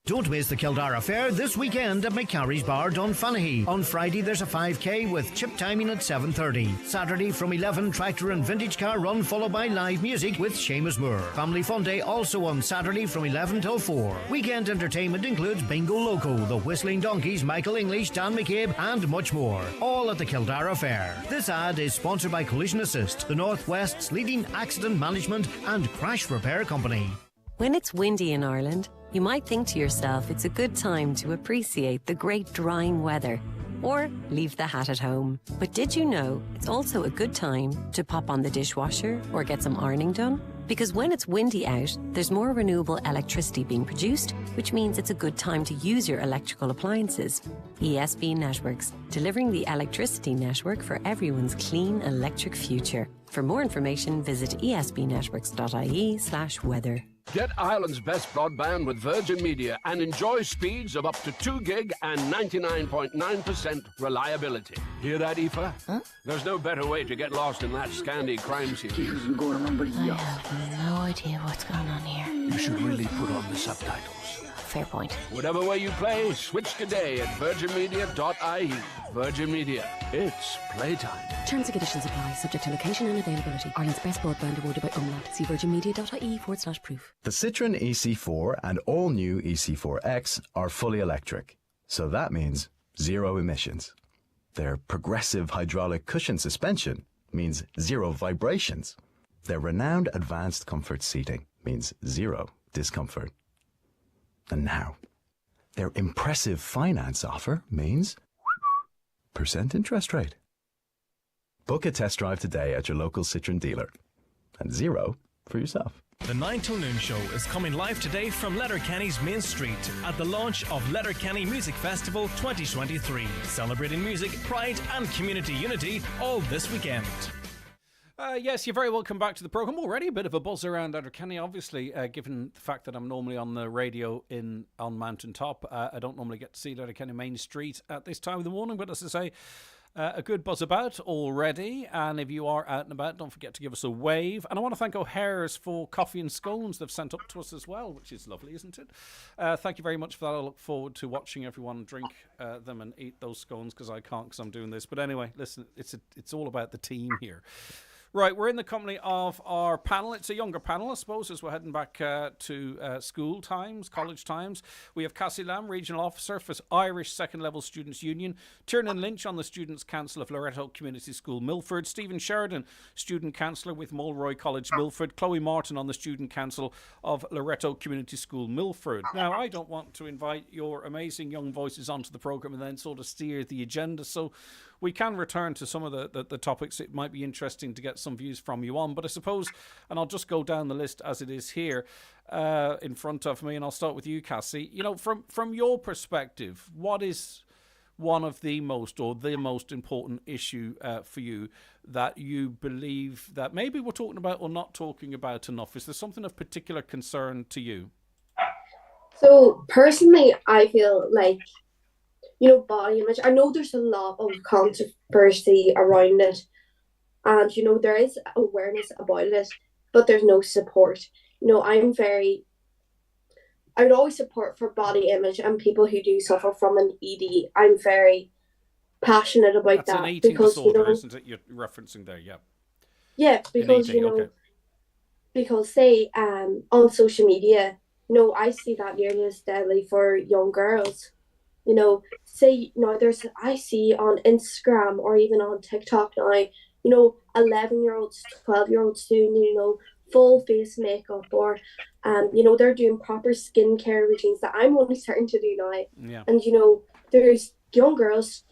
R: Don't miss the Kildare Fair this weekend at McCarry's Bar, Dunfanaghy. On Friday, there's a 5K with chip timing at 7:30. Saturday from 11, tractor and vintage car run, followed by live music with Seamus Moore. Family Fun Day also on Saturday from 11 till 4. Weekend entertainment includes Bingo Loco, the Whistling Donkeys, Michael English, Dan McCabe, and much more. All at the Kildare Fair. This ad is sponsored by Collision Assist, the Northwest's leading accident management and crash repair company.
S: When it's windy in Ireland, you might think to yourself it's a good time to appreciate the great drying weather, or leave the hat at home. But did you know it's also a good time to pop on the dishwasher or get some ironing done? Because when it's windy out, there's more renewable electricity being produced, which means it's a good time to use your electrical appliances. ESB Networks, delivering the electricity network for everyone's clean electric future. For more information, visit esbnetworks.ie/weather.
T: Get Ireland's best broadband with Virgin Media and enjoy speeds of up to 2 gig and 99.9% reliability. Hear that, Aoife? Huh? There's no better way to get lost in that Scandi crime series.
U: I have no idea what's going on here.
T: You should really put on the subtitles.
U: Fair point.
T: Whatever way you play, switch today at virginmedia.ie. Virgin Media. It's playtime.
V: Terms and conditions apply, subject to location and availability. Ireland's best broadband awarded by Umlaut. See virginmedia.ie/proof.
W: The Citroën EC4 and all new EC4X are fully electric. So that means zero emissions. Their progressive hydraulic cushion suspension means zero vibrations. Their renowned advanced comfort seating means zero discomfort. And now, their impressive finance offer means % interest rate. Book a test drive today at your local Citroën dealer. And zero for yourself.
Q: The 9 till noon show is coming live today from Letterkenny's Main Street at the launch of Letterkenny Music Festival 2023. Celebrating music, pride and community unity all this weekend.
B: Yes, you're very welcome back to the programme. Already a bit of a buzz around Letterkenny, obviously, given the fact that I'm normally on the radio on Mountain Top. I don't normally get to see Letterkenny Main Street at this time of the morning, but as I say, A good buzz about already, and if you are out and about, don't forget to give us a wave. And I want to thank O'Hare's for coffee and scones they've sent up to us as well, which is lovely, isn't it? Thank you very much for that. I look forward to watching everyone drink them and eat those scones, because I can't, because I'm doing this. But anyway, listen, it's all about the team here. Right, we're in the company of our panel. It's a younger panel, I suppose, as we're heading back to school times, college times. We have Cassie Lamb, Regional Officer for Irish Second Level Students' Union, Tiernan Lynch on the Students' Council of Loreto Community School, Milford, Stephen Sheridan, Student Councillor with Mulroy College, Milford, Chloe Martin on the Student Council of Loreto Community School, Milford. Now, I don't want to invite your amazing young voices onto the programme and then sort of steer the agenda, so we can return to some of the topics it might be interesting to get some views from you on. But I suppose, and I'll just go down the list as it is here in front of me, and I'll start with you, Cassie. You know, from your perspective, what is one of the most important issue for you that you believe that maybe we're talking about or not talking about enough? Is there something of particular concern to you?
I: So personally, I feel like, you know, body image, I know there's a lot of controversy around it, and, you know, there is awareness about it, but there's no support. You know, I would always support for body image and people who do suffer from an ED. I'm very passionate about
B: That's
I: that.
B: an eating
I: because,
B: disorder,
I: you know,
B: isn't it? You're referencing there, yeah.
I: Yeah, because, you know,
B: okay.
I: because say on social media, you know, I see that nearly as deadly for young girls. You know, say, you know, I see on Instagram or even on TikTok now, you know, 11-year-olds, 12-year-olds doing, you know, full face makeup, or, you know, they're doing proper skincare routines that I'm only starting to do now.
B: Yeah.
I: And, you know, there's young girls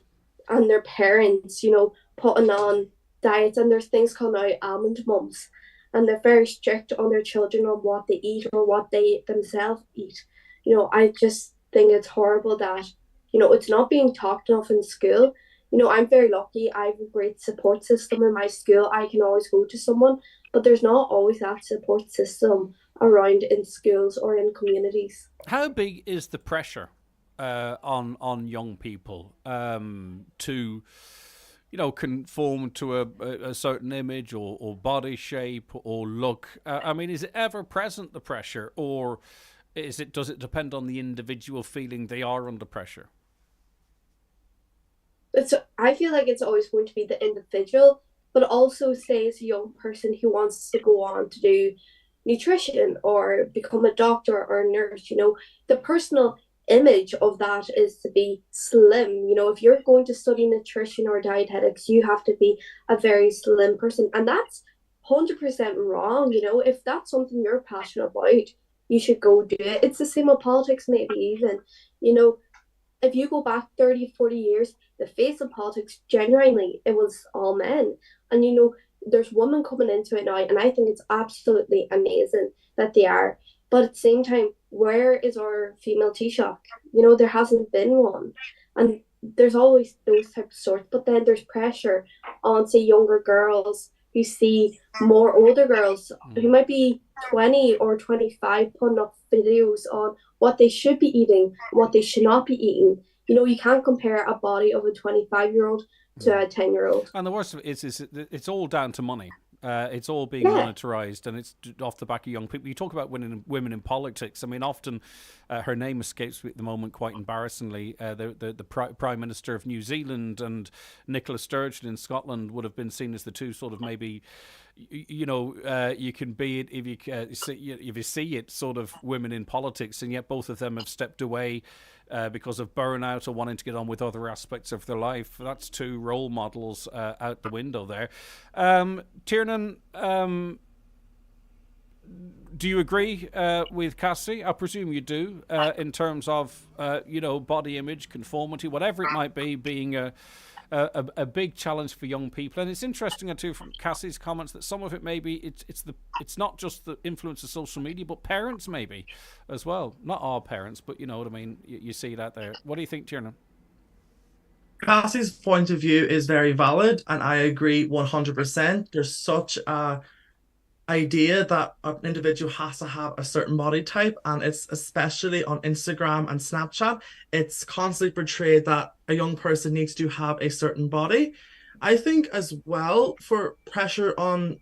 I: and their parents, you know, putting on diets, and there's things called now almond mums, and they're very strict on their children on what they eat or what they themselves eat. You know, I just think it's horrible that, you know, it's not being talked enough in school. You know, I'm very lucky. I have a great support system in my school. I can always go to someone, but there's not always that support system around in schools or in communities.
B: How big is the pressure on young people to, you know, conform to a certain image or body shape or look? I mean, is it ever present, the pressure, or does it depend on the individual feeling they are under pressure?
I: I feel like it's always going to be the individual, but also say as a young person who wants to go on to do nutrition or become a doctor or a nurse, you know, the personal image of that is to be slim. You know, if you're going to study nutrition or dietetics, you have to be a very slim person, and that's 100% wrong. You know, if that's something you're passionate about, you should go do it. It's the same with politics, maybe even, you know, if you go back 30, 40 years, the face of politics, genuinely, it was all men. And, you know, there's women coming into it now, and I think it's absolutely amazing that they are. But at the same time, where is our female Taoiseach? You know, there hasn't been one. And there's always those types of sorts. But then there's pressure on, say, younger girls who see more older girls who might be 20 or 25 putting up videos on what they should be eating, what they should not be eating. You know, you can't compare a body of a 25-year-old to a 10-year-old.
B: And the worst of it is it's all down to money. It's all being monetarized, and it's off the back of young people. You talk about women in politics. I mean, often her name escapes me at the moment, quite embarrassingly. The Prime Minister of New Zealand and Nicola Sturgeon in Scotland would have been seen as the two sort of maybe, you know, you can be it if you see it, sort of women in politics, and yet both of them have stepped away because of burnout or wanting to get on with other aspects of their life. That's two role models out the window there. Tiernan, do you agree with Cassie? I presume you do, in terms of, you know, body image, conformity, whatever it might be, being a big challenge for young people. And it's interesting too from Cassie's comments that some of it maybe it's not just the influence of social media, but parents maybe as well. Not all parents, but you know what I mean. You see it out there. What do you think, Tiernan?
K: Cassie's point of view is very valid, and I agree 100%. There's such a idea that an individual has to have a certain body type, and it's especially on Instagram and Snapchat, it's constantly portrayed that a young person needs to have a certain body. I think as well, for pressure on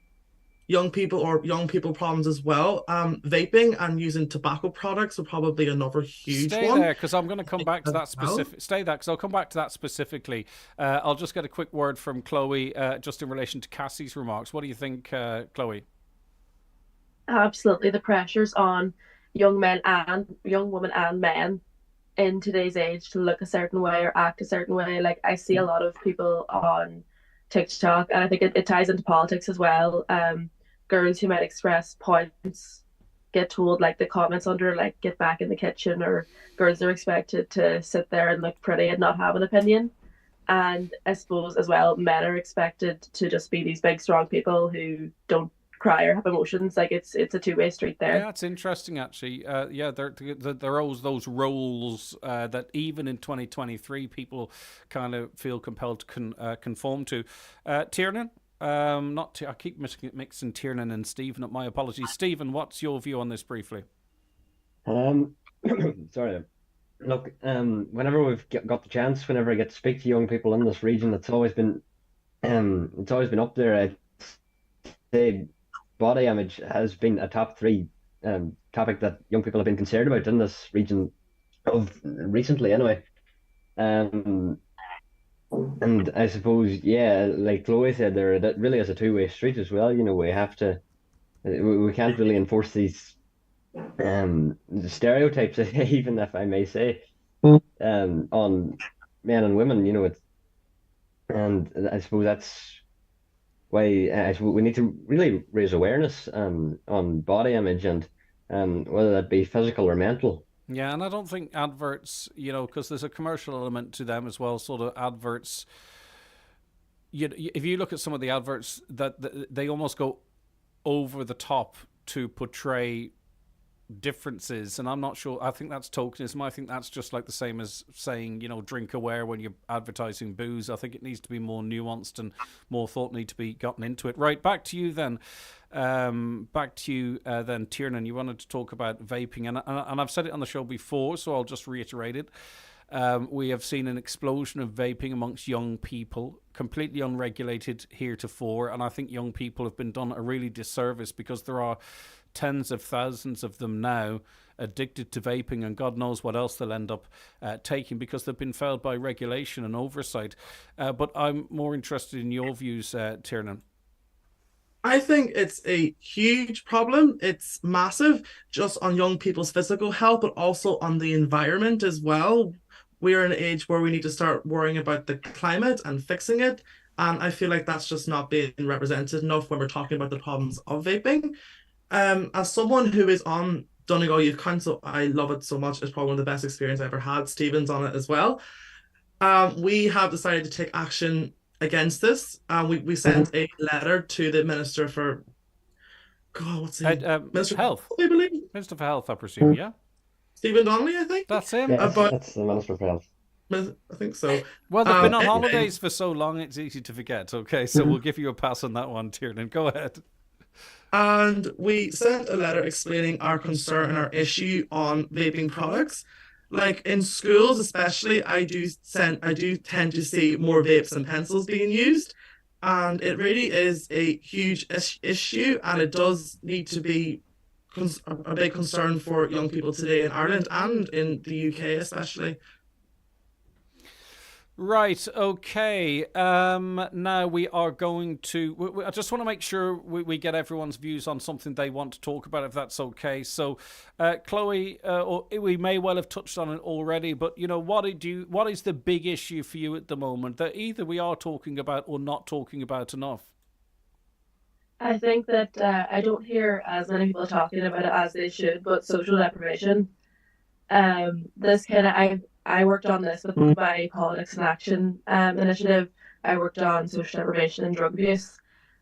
K: young people or young people problems as well, vaping and using tobacco products are probably another huge
B: Stay
K: one.
B: there, because I'm going to come back to that specific. Stay there, because I'll come back to that specifically. I'll just get a quick word from Chloe, just in relation to Cassie's remarks. What do you think, Chloe?
L: Absolutely, the pressures on young men and young women and men in today's age to look a certain way or act a certain way. Like, I see a lot of people on TikTok, and I think it ties into politics as well. Girls who might express points get told, like, the comments under, like, get back in the kitchen, or girls are expected to sit there and look pretty and not have an opinion. And I suppose as well, men are expected to just be these big strong people who don't cry or have emotions. Like, it's a two-way street there.
B: Yeah, it's interesting actually. Yeah, there are always those roles that even in 2023 people kind of feel compelled to conform to. Tiernan, I keep mixing Tiernan and Stephen up. My apologies. Stephen, what's your view on this briefly?
J: Sorry. Look, whenever we've got the chance, whenever I get to speak to young people in this region, it's always been up there. I'd say body image has been a top three topic that young people have been concerned about in this region of recently, anyway. And I suppose, yeah, like Chloe said, that really is a two-way street as well. You know, we can't really enforce these stereotypes, even if I may say, on men and women. You know, and I suppose that's why we need to really raise awareness on body image, and whether that be physical or mental.
B: Yeah, and I don't think adverts, because there's a commercial element to them as well, sort of adverts. If you look at some of the adverts, that they almost go over the top to portray differences, and I'm not sure. I think that's tokenism. I think that's just like the same as saying, drink aware when you're advertising booze. I think it needs to be more nuanced and more thought need to be gotten into it. Right, back to you then. Then Tiernan, you wanted to talk about vaping, and I've said it on the show before, so I'll just reiterate it. We have seen an explosion of vaping amongst young people, completely unregulated heretofore, and I think young people have been done a really disservice, because there are tens of thousands of them now addicted to vaping, and God knows what else they'll end up taking, because they've been failed by regulation and oversight. But I'm more interested in your views, Tiernan.
K: I think it's a huge problem. It's massive, just on young people's physical health, but also on the environment as well. We're in an age where we need to start worrying about the climate and fixing it. And I feel like that's just not being represented enough when we're talking about the problems of vaping. As someone who is on Donegal Youth Council, I love it so much. It's probably one of the best experiences I ever had. Stephen's on it as well. We have decided to take action against this. We sent a letter to the Minister for Minister
B: Health,
K: I believe.
B: Minister for Health, I presume. Yeah,
K: Stephen Donnelly, I think.
B: That's him.
J: Yeah, that's the Minister for Health.
K: I think so.
B: Well, they've been on holidays for so long, it's easy to forget. Okay, so we'll give you a pass on that one, Tiernan. Go ahead.
K: And we sent a letter explaining our concern and our issue on vaping products. Like in schools especially, I do tend to see more vapes and pencils being used. And it really is a huge issue, and it does need to be a big concern for young people today in Ireland and in the UK especially.
B: Right, okay. Now we are going to... I just want to make sure we get everyone's views on something they want to talk about, if that's okay. So, Chloe, we may well have touched on it already, but, what is the big issue for you at the moment that either we are talking about or not talking about enough?
L: I think that I don't hear as many people talking about it as they should, but social deprivation. I worked on this with my Politics in Action initiative. I worked on social deprivation and drug abuse,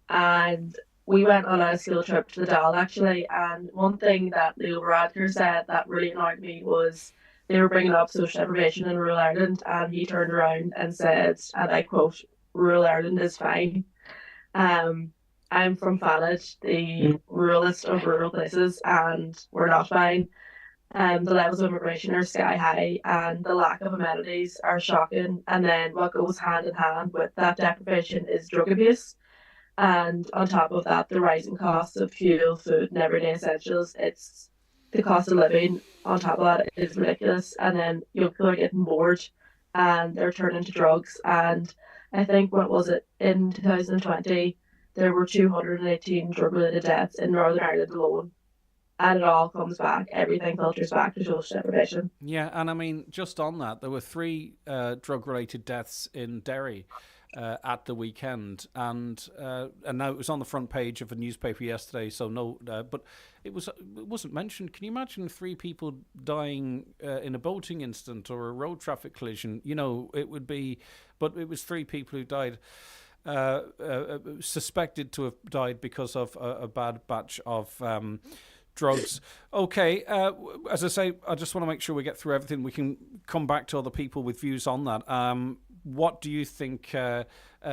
L: and we went on a school trip to the Doyle actually. And one thing that Leo Varadkar said that really annoyed me was they were bringing up social deprivation in rural Ireland, and he turned around and said, and I quote, "Rural Ireland is fine." I'm from Fanage, the ruralest of rural places, and we're not fine. The levels of immigration are sky high, and the lack of amenities are shocking. And then what goes hand in hand with that deprivation is drug abuse. And on top of that, the rising costs of fuel, food, and everyday essentials. It's the cost of living on top of that is ridiculous. And then young people are getting bored and they're turning to drugs. And I think, what was it, in 2020, there were 218 drug-related deaths in Northern Ireland alone. And it all comes back, everything filters back to social deprivation.
B: Yeah, and I mean, just on that, there were 3 drug-related deaths in Derry at the weekend, and now it was on the front page of a newspaper yesterday. So no, but it wasn't mentioned. Can you imagine 3 people dying in a boating incident or a road traffic collision? You know, it would be, but it was 3 people who died. Suspected to have died because of a bad batch of drugs. Okay, as I say, I just want to make sure we get through everything. We can come back to other people with views on that. What do you think,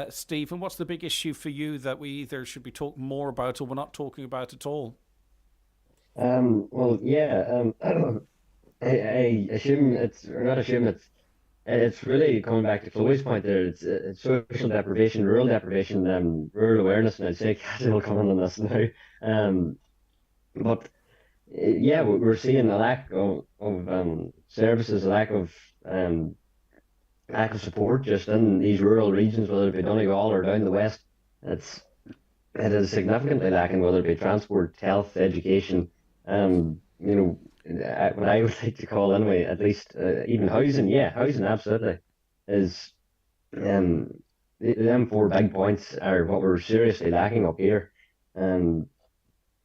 B: Steve, and what's the big issue for you that we either should be talking more about or we're not talking about at all?
J: Well, yeah, I assume or not assume it's really coming back to Chloe's point there. It's social deprivation, rural deprivation, rural awareness, and I'd say Cathy will come on this now. But yeah, we're seeing a lack of services, a lack of support just in these rural regions, whether it be Donegal or down the west. It is significantly lacking, whether it be transport, health, education. What I would like to call anyway, at least even housing. Yeah, housing absolutely is. Them 4 big points are what we're seriously lacking up here, and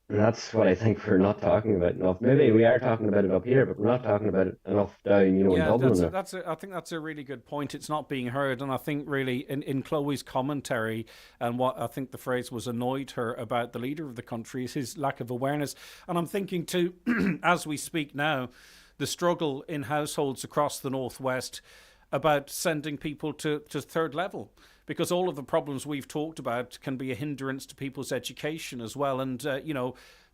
J: that's what I think we're not talking about enough. Maybe we are talking about it up here, but we're not talking about it enough down, in Dublin.
B: I think that's a really good point. It's not being heard, and I think really in Chloe's commentary, and what I think the phrase was annoyed her about the leader of the country is his lack of awareness. And I'm thinking too, as we speak now, the struggle in households across the Northwest about sending people to third level, because all of the problems we've talked about can be a hindrance to people's education as well. And,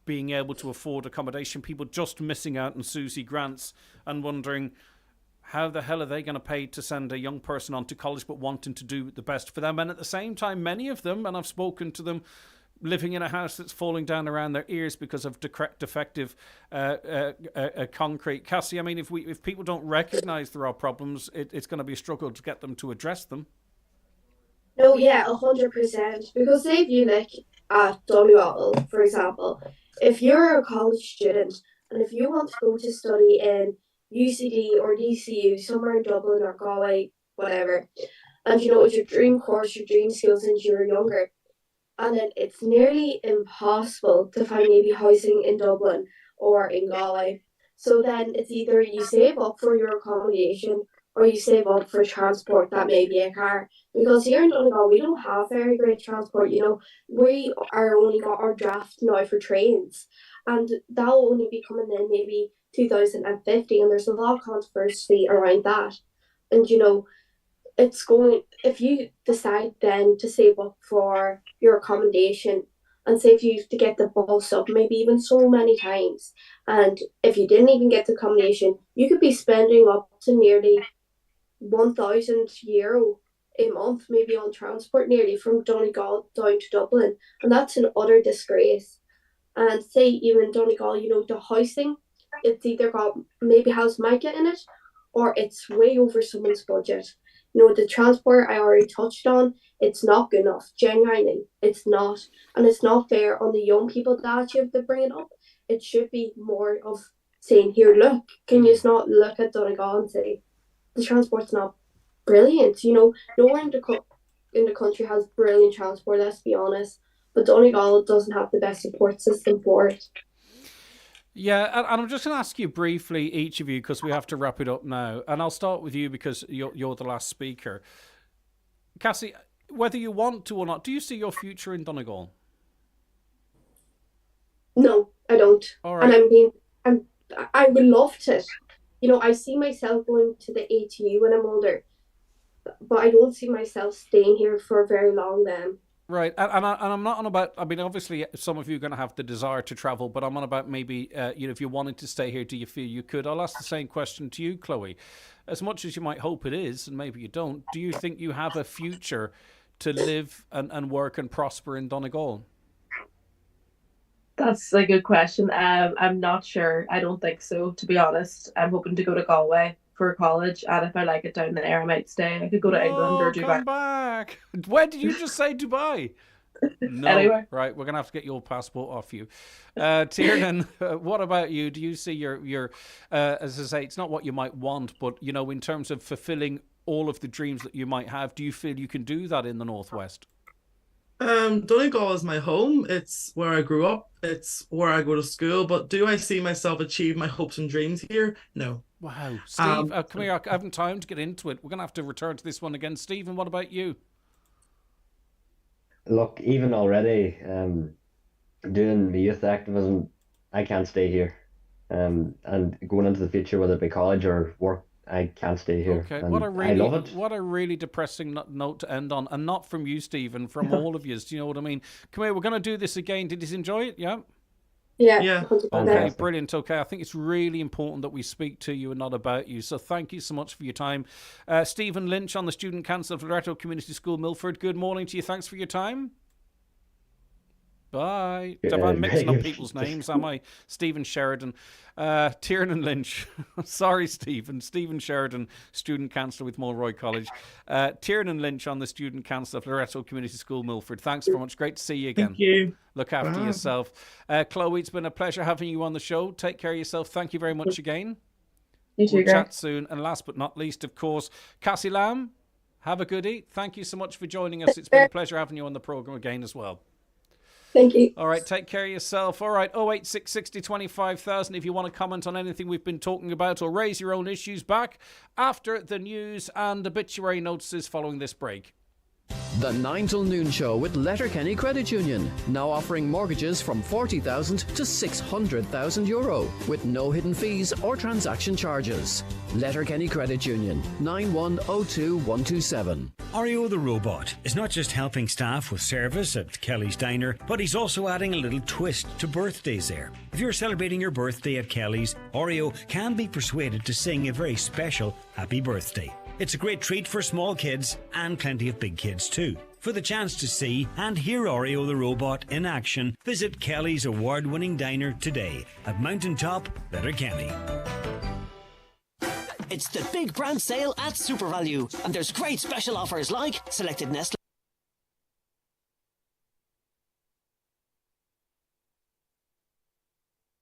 B: being able to afford accommodation, people just missing out on Susie grants and wondering how the hell are they going to pay to send a young person on to college, but wanting to do the best for them. And at the same time, many of them, and I've spoken to them, living in a house that's falling down around their ears because of defective concrete. Cassie, I mean, if people don't recognise there are problems, it's going to be a struggle to get them to address them.
I: No, yeah, 100%. Because say if you look at Doyle, for example, if you're a college student and if you want to go to study in UCD or DCU, somewhere in Dublin or Galway, whatever, and it's your dream course, your dream school since you were younger, and then it's nearly impossible to find maybe housing in Dublin or in Galway. So then it's either you save up for your accommodation or you save up for transport, that may be a car. Because here in Donegal, we don't have very great transport. We are only got our draft now for trains, and that'll only be coming in maybe 2050, and there's a lot of controversy around that. And it's going, if you decide then to save up for your accommodation, and say if you have to get the bus up maybe even so many times, and if you didn't even get the accommodation, you could be spending up to nearly €1,000 a month maybe on transport, nearly from Donegal down to Dublin, and that's an utter disgrace. And say even Donegal, the housing, it's either got maybe has Micah in it, or it's way over someone's budget. The transport I already touched on, it's not good enough. Genuinely, it's not, and it's not fair on the young people that you have to bring it up. It should be more of saying, "Here, look, can you not look at Donegal and say the transport's not brilliant?" Nowhere in the country has brilliant transport. Let's be honest, but Donegal doesn't have the best support system for it.
B: Yeah, and I'm just going to ask you briefly, each of you, because we have to wrap it up now. And I'll start with you because you're the last speaker. Cassie, whether you want to or not, do you see your future in Donegal?
I: No, I don't.
B: All right.
I: And I would love to. I see myself going to the ATU when I'm older, but I don't see myself staying here for very long then.
B: Right, and I'm not on about, I mean, obviously some of you are going to have the desire to travel, but I'm on about maybe, if you wanted to stay here, do you feel you could? I'll ask the same question to you, Chloe. As much as you might hope it is, and maybe you don't, do you think you have a future to live and work and prosper in Donegal?
L: That's a good question. I'm not sure. I don't think so, to be honest. I'm hoping to go to Galway for college, and if I like it down there, I might stay. I could go to England or Dubai.
B: Come back. When did you just say Dubai? No.
L: Anyway.
B: Right, we're going to have to get your passport off you. Tiernan, what about you? Do you see your as I say, it's not what you might want, but, in terms of fulfilling all of the dreams that you might have, do you feel you can do that in the Northwest?
K: Donegal is my home. It's where I grew up. It's where I go to school. But do I see myself achieve my hopes and dreams here? No.
B: Wow. Steve, come here. I haven't time to get into it. We're going to have to return to this one again. Stephen, what about you?
J: Look, even already doing the youth activism, I can't stay here. And going into the future, whether it be college or work, I can't stay here.
B: Okay,
J: and I love it.
B: What a really depressing note to end on, and not from you, Stephen, from all of you. Do you know what I mean? Come here, we're going to do this again. Did you enjoy it? Yeah.
I: Yeah.
B: Okay, brilliant. Okay, I think it's really important that we speak to you and not about you. So thank you so much for your time. Stephen Lynch on the Student Council of Loretto Community School, Milford. Good morning to you. Thanks for your time. Bye. I'm mixing up people's names, am I? Stephen Sheridan. Tiernan Lynch. Sorry, Stephen. Stephen Sheridan, Student Councillor with Mulroy College. Tiernan Lynch on the Student Council of Loretto Community School, Milford. Thanks very much. Great to see you again.
K: Thank you.
B: Look after yourself. Chloe, it's been a pleasure having you on the show. Take care of yourself. Thank you very much again.
L: You too,
B: we'll
L: Greg.
B: chat soon. And last but not least, of course, Cassie Lamb. Have a goodie. Thank you so much for joining us. It's been a pleasure having you on the programme again as well.
I: Thank you.
B: All right, take care of yourself. All right, 086 60 25,000 if you want to comment on anything we've been talking about or raise your own issues. Back after the news and obituary notices following this break.
H: The 9 till noon show with Letterkenny Credit Union, now offering mortgages from €40,000 to €600,000 with no hidden fees or transaction charges. Letterkenny Credit Union, 9102127.
A: Oreo the robot is not just helping staff with service at Kelly's Diner, but he's also adding a little twist to birthdays there. If you're celebrating your birthday at Kelly's, Oreo can be persuaded to sing a very special happy birthday. It's a great treat for small kids and plenty of big kids too. For the chance to see and hear Oreo the robot in action, visit Kelly's award-winning diner today at Mountaintop, Letterkenny.
D: It's the big brand sale at Super Value, and there's great special offers like selected Nestle